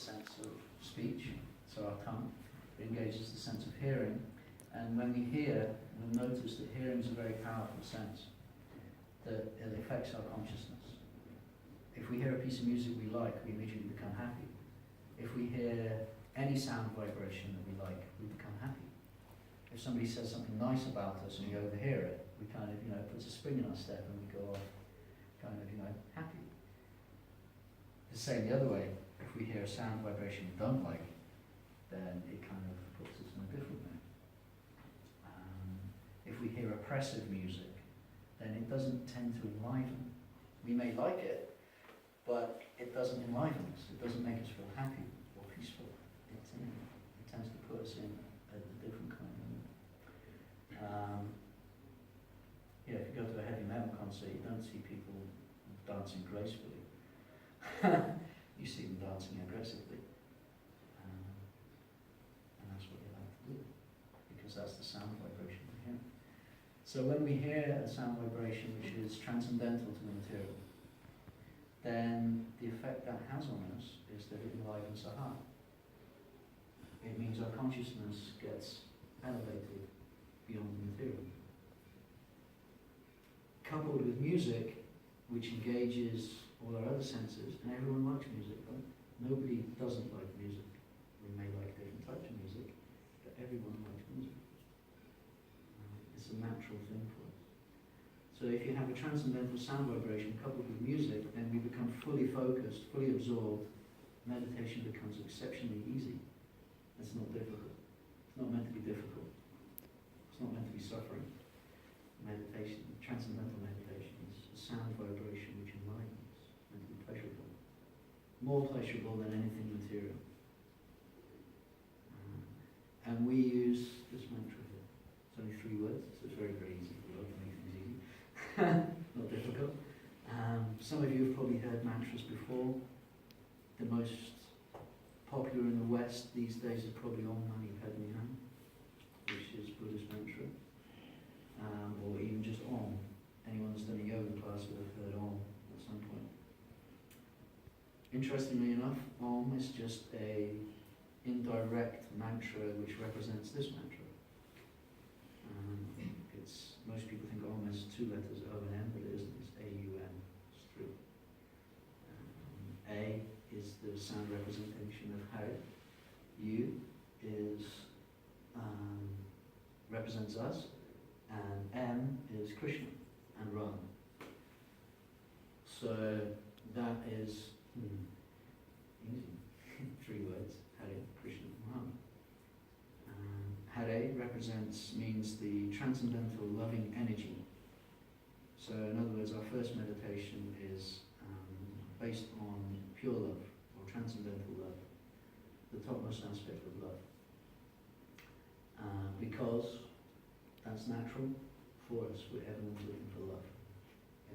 sense of speech, so our tongue. It engages the sense of hearing. And when we hear, we'll notice that hearing is a very powerful sense, that it affects our consciousness. If we hear a piece of music we like, we immediately become happy. If we hear any sound vibration that we like, we become happy. If somebody says something nice about us and we overhear it, we kind of, puts a spring in our step and we go off kind of, happy. The same the other way, if we hear a sound vibration we don't like, then it kind of puts us in a different mood. If we hear oppressive music, then it doesn't tend to enliven. We may like it, but it doesn't enliven us. It doesn't make us feel happy or peaceful. It tends to put us in a different kind of mood. If you go to a heavy metal concert, you don't see people dancing gracefully. You see them dancing aggressively. And that's what you like to do, because that's the sound vibration we hear. So when we hear a sound vibration which is transcendental to the material, then the effect that has on us is that it enlivens the heart. It means our consciousness gets elevated beyond the material. Coupled with music, which engages all our other senses, and everyone likes music, right? Nobody doesn't like music. We may like different types of music, but everyone likes music. It's a natural thing for us. So if you have a transcendental sound vibration coupled with music, then we become fully focused, fully absorbed. Meditation becomes exceptionally easy. It's not difficult. It's not meant to be difficult. It's not meant to be suffering. Meditation, transcendental meditation, is a sound vibration which enlightens, meant to be pleasurable. More pleasurable than anything material. And we use this mantra here. It's only 3 words, so it's very, very easy. We love to make things easy. Not difficult. Some of you have probably heard mantras before. The most popular in the West these days is probably Om Mani Padme Hum, which is Buddhist mantra. Or even just Om. Anyone that's done a yoga class would have heard Om at some point. Interestingly enough, Om is just a indirect mantra which represents this mantra. Most people think Om has 2 letters, O and M, but it isn't. It's A-U-M. It's 3. A is the sound representation of Hari. U is represents us, and M is Krishna and Rama. So that is easy. 3 words: Hare, Krishna, and Rama. Hare means the transcendental loving energy. So in other words, our first meditation is based on pure love, or transcendental love, the topmost aspect of love. Because that's natural for us. Everyone's looking for love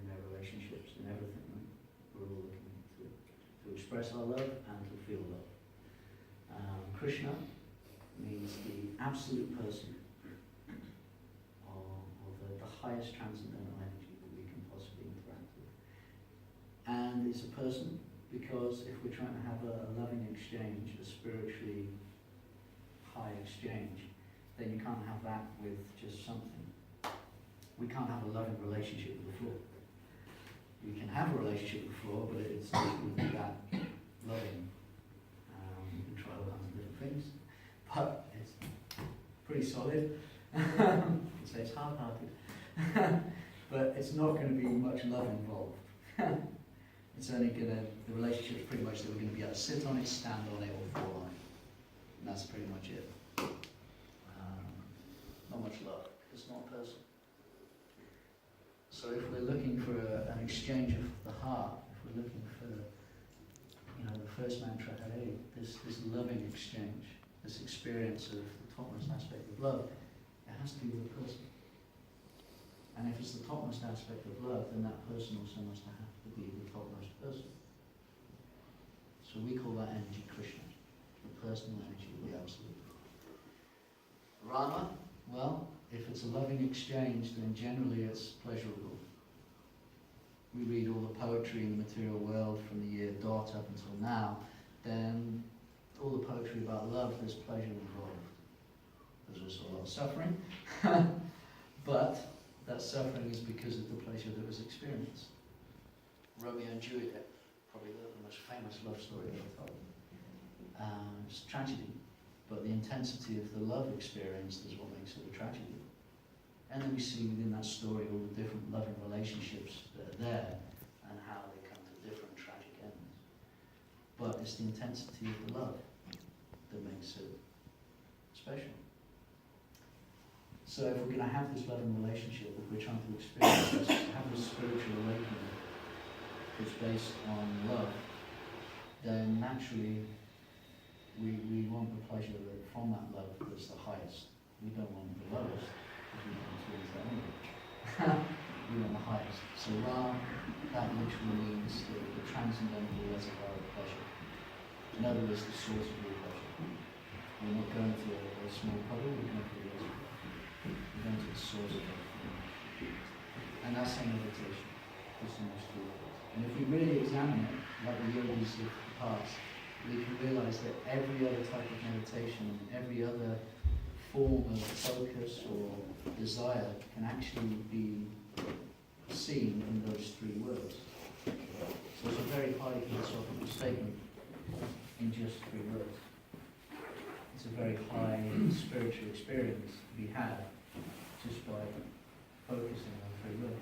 in their relationships, in everything. Right? We're all looking to express our love and to feel love. Krishna means the absolute person, or the highest transcendental energy that we can possibly interact with. And it's a person because if we're trying to have a loving exchange, a spiritually high exchange, then you can't have that with just something. We can't have a loving relationship with the floor. We can have a relationship with the floor, but it wouldn't be that loving. We can try all kinds of different things. But it's pretty solid. I'd say it's hard-hearted. But it's not going to be much love involved. It's only going to, the relationship is pretty much that we're going to be able to sit on it, stand on it, or fall on it. And that's pretty much it. Not much love. It's not a person. So if we're looking for an exchange of the heart, if we're looking for, the first mantra, Hare, this loving exchange, this experience of the topmost aspect of love, it has to be with a person. And if it's the topmost aspect of love, then that person also must have to be the topmost person. So we call that energy Krishna, the personal energy of the Absolute. Rama, well, if it's a loving exchange, then generally it's pleasurable. We read all the poetry in the material world from the year dot up until now, then all the poetry about love, there's pleasure involved. There's also a lot of suffering, but that suffering is because of the pleasure that was experienced. Romeo and Juliet, probably the most famous love story ever told. It's a tragedy, but the intensity of the love experienced is what makes it a tragedy. And then we see within that story all the different loving relationships that are there and how they come to different tragic ends. But it's the intensity of the love that makes it special. So if we're going to have this loving relationship, if we're trying to experience this, have this spiritual awakening that's based on love, then naturally we want the pleasure that from that love that's the highest. We don't want the lowest, because we don't experience that anyway. We want the highest. So Ra, that literally means the transcendental reservoir of pleasure. In other words, the source of all pleasure. We're not going to a small puddle, we're going to a reservoir. We're going to the source of everything. And that's our meditation. That's the most true. And if we really examine it, like the yogis of the past, we can realize that every other type of meditation, every other form of focus or desire can actually be seen in those three words. So it's a very highly philosophical statement in just three words. It's a very high spiritual experience to be had just by focusing on three words.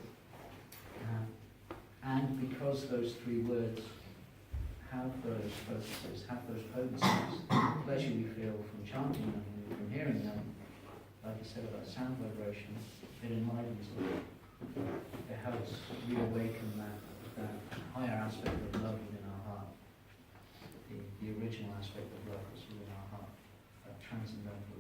And because those three words have those focuses, have those potencies, the pleasure we feel from chanting them, from hearing them, like I said about sound vibration, it enlivens them. It helps reawaken that higher aspect of love within our heart, the original aspect of love that's within our heart, that transcendental